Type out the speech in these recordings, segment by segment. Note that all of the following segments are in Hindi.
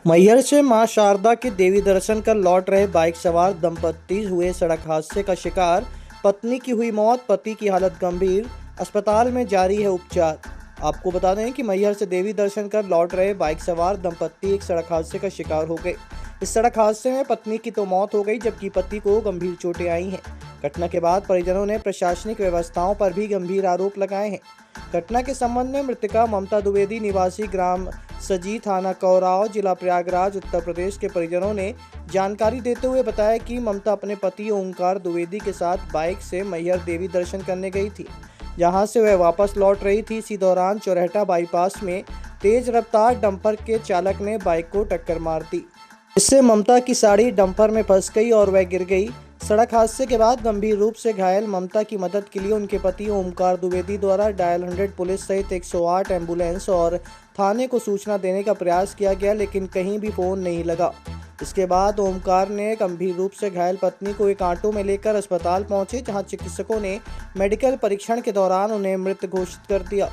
मैहर से मां शारदा के देवी दर्शन कर लौट रहे बाइक सवार दंपत्ति हुए सड़क हादसे का शिकार। पत्नी की हुई मौत, पति की हालत गंभीर, अस्पताल में जारी है उपचार। आपको बता दें कि मैहर से देवी दर्शन कर लौट रहे बाइक सवार दंपत्ति एक सड़क हादसे का शिकार हो गए। इस सड़क हादसे में पत्नी की तो मौत हो गई, जबकि पति को गंभीर चोटें आई हैं। घटना के बाद परिजनों ने प्रशासनिक व्यवस्थाओं पर भी गंभीर आरोप लगाए हैं। घटना के संबंध में मृतका ममता द्विवेदी निवासी ग्राम सजी, थाना कौराव, जिला प्रयागराज, उत्तर प्रदेश के परिजनों ने जानकारी देते हुए बताया कि ममता अपने पति ओंकार द्विवेदी के साथ बाइक से मैहर देवी दर्शन करने गई थी, जहां से वह वापस लौट रही थी। इसी दौरान चौराहा बाईपास में तेज रफ्तार डंपर के चालक ने बाइक को टक्कर मार दी, इससे ममता की साड़ी डंपर में फंस गई और वह गिर गई। सड़क हादसे के बाद गंभीर रूप से घायल ममता की मदद के लिए उनके पति ओमकार द्विवेदी द्वारा डायल 100 पुलिस सहित 108 एम्बुलेंस और थाने को सूचना देने का प्रयास किया गया, लेकिन कहीं भी फोन नहीं लगा। इसके बाद ओमकार ने गंभीर रूप से घायल पत्नी को एक ऑटो में लेकर अस्पताल पहुंचे, जहां चिकित्सकों ने मेडिकल परीक्षण के दौरान उन्हें मृत घोषित कर दिया।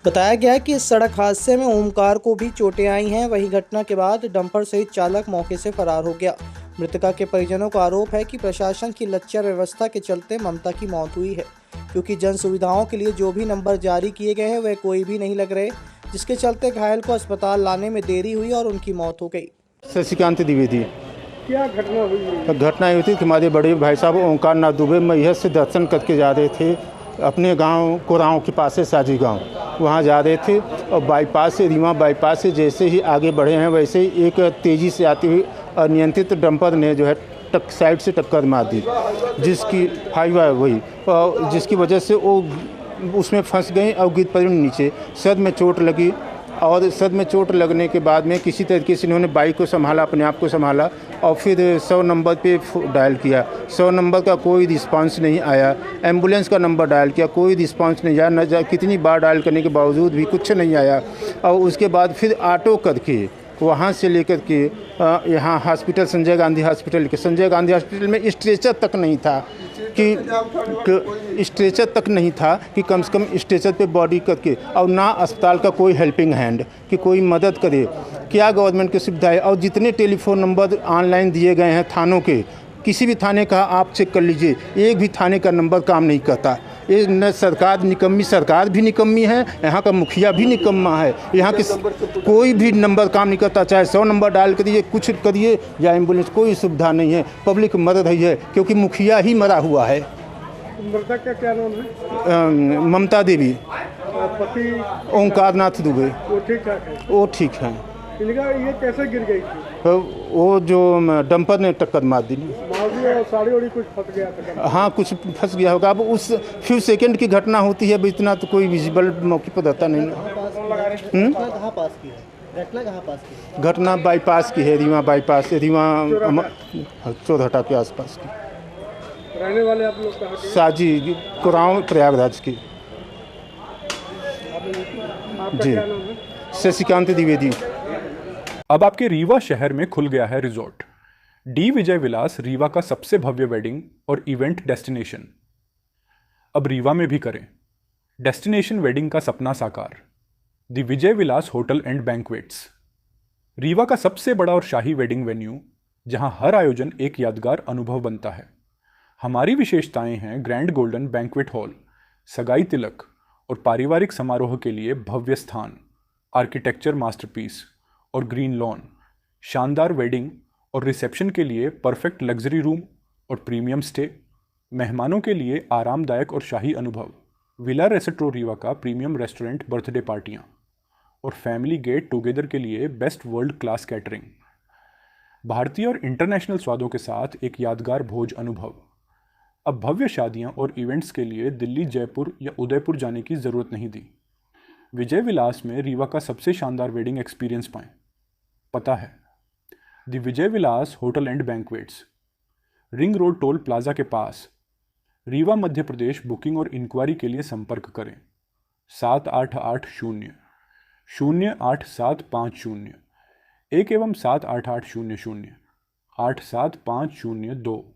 बताया गया कि इस सड़क हादसे में ओमकार को भी चोटें आई हैं। वहीं घटना के बाद डंपर सहित चालक मौके से फरार हो गया। मृतका के परिजनों का आरोप है कि प्रशासन की लच्चा व्यवस्था के चलते ममता की मौत हुई है, क्योंकि जन सुविधाओं के लिए जो भी नंबर जारी किए गए हैं वह कोई भी नहीं लग रहे, जिसके चलते घायल को अस्पताल लाने में देरी हुई और उनकी मौत हो गई। शशिकांत द्विवेदी। क्या घटना हुई है? घटना ये थी कि हमारे बड़े भाई साहब ओंकार नाथ दुबे मैहर से दर्शन करके जा रहे थे अपने गांव कोराव के पास है साजी गांव, वहां जा रहे थे और बाईपास से रीवा बाईपास से जैसे ही आगे बढ़े हैं वैसे ही एक तेज़ी से आती हुई अनियंत्रित डंपर ने जो है साइड से टक्कर मार दी, जिसकी हाईवा वही और जिसकी वजह से वो उसमें फंस गई और गिर पड़ी नीचे। सर में चोट लगी और सर में चोट लगने के बाद में किसी तरीके से इन्होंने बाइक को संभाला, अपने आप को संभाला और फिर 100 नंबर पे डायल किया। 100 नंबर का कोई रिस्पांस नहीं आया। एम्बुलेंस का नंबर डायल किया, कोई रिस्पांस नहीं आया। न कितनी बार डायल करने के बावजूद भी कुछ नहीं आया। और उसके बाद फिर ऑटो करके वहाँ से लेकर के यहाँ हॉस्पिटल संजय गांधी हॉस्पिटल के संजय गांधी हॉस्पिटल में स्ट्रेचर तक नहीं था कि स्ट्रेचर तक नहीं था कि कम से कम स्ट्रेचर पे बॉडी करके, और ना अस्पताल का कोई हेल्पिंग हैंड कि कोई मदद करे। क्या गवर्नमेंट की सुविधा है? और जितने टेलीफोन नंबर ऑनलाइन दिए गए हैं थानों के, किसी भी थाने का आप चेक कर लीजिए, एक भी थाने का नंबर काम नहीं करता। ये न सरकार निकम्मी, सरकार भी निकम्मी है, यहाँ का मुखिया भी निकम्मा है। यहाँ के कोई भी नंबर काम नहीं करता, चाहे 100 नंबर डायल करिए, कुछ करिए या एम्बुलेंस, कोई सुविधा नहीं है। पब्लिक मर रही है क्योंकि मुखिया ही मरा हुआ है। मृतक का क्या नाम है? ममता देवी। पति ओंकार नाथ दुबे। वो ठीक ठाक है? वो ठीक है। इनका ये कैसे गिर गई थी? वो जो डंपर ने टक्कर मार दी। मावी और साड़ी वाड़ी कुछ फंस गया था? हाँ, कुछ फंस गया होगा। अब उस फ्यू सेकंड की घटना होती है, अब इतना तो कोई विजिबल मौके पर रहता नहीं। कहाँ पास की है घटना? कहाँ पास की? घटना बाईपास की है, रीवा बाईपास से, रीवा चौराहा के आसपास की। रहने वाले आप लोग कहाँ के? साजी कोराव प्रयागराज की। आपका जी, क्या नाम है? शशिकांत द्विवेदी। अब आपके रीवा शहर में खुल गया है रिजॉर्ट डी विजय विलास, रीवा का सबसे भव्य वेडिंग और इवेंट डेस्टिनेशन। अब रीवा में भी करें डेस्टिनेशन वेडिंग का सपना साकार। The Vijay Vilas hotel and banquets, Rewa का सबसे बड़ा और शाही वेडिंग वेन्यू, जहां हर आयोजन एक यादगार अनुभव बनता है। हमारी विशेषताएं हैं ग्रैंड गोल्डन बैंक्वेट हॉल, सगाई तिलक और पारिवारिक समारोह के लिए भव्य स्थान, आर्किटेक्चर मास्टरपीस और ग्रीन लॉन, शानदार वेडिंग और रिसेप्शन के लिए परफेक्ट लग्जरी रूम और प्रीमियम स्टे, मेहमानों के लिए आरामदायक और शाही अनुभव, विला रेस्टोरेंट रीवा का प्रीमियम रेस्टोरेंट, बर्थडे पार्टियां और फैमिली गेट टुगेदर के लिए बेस्ट वर्ल्ड क्लास कैटरिंग, भारतीय और इंटरनेशनल स्वादों के साथ एक यादगार भोज अनुभव। अब भव्य शादियां और इवेंट्स के लिए दिल्ली, जयपुर या उदयपुर जाने की ज़रूरत नहीं दी। विजय विलास में रीवा का सबसे शानदार वेडिंग एक्सपीरियंस पाएं। पता है the Vijay Vilas hotel and banquets, ring road toll plaza के पास, रीवा, मध्य प्रदेश। बुकिंग और इंक्वायरी के लिए संपर्क करें 7880-08750 1 एवं 7880-0875002।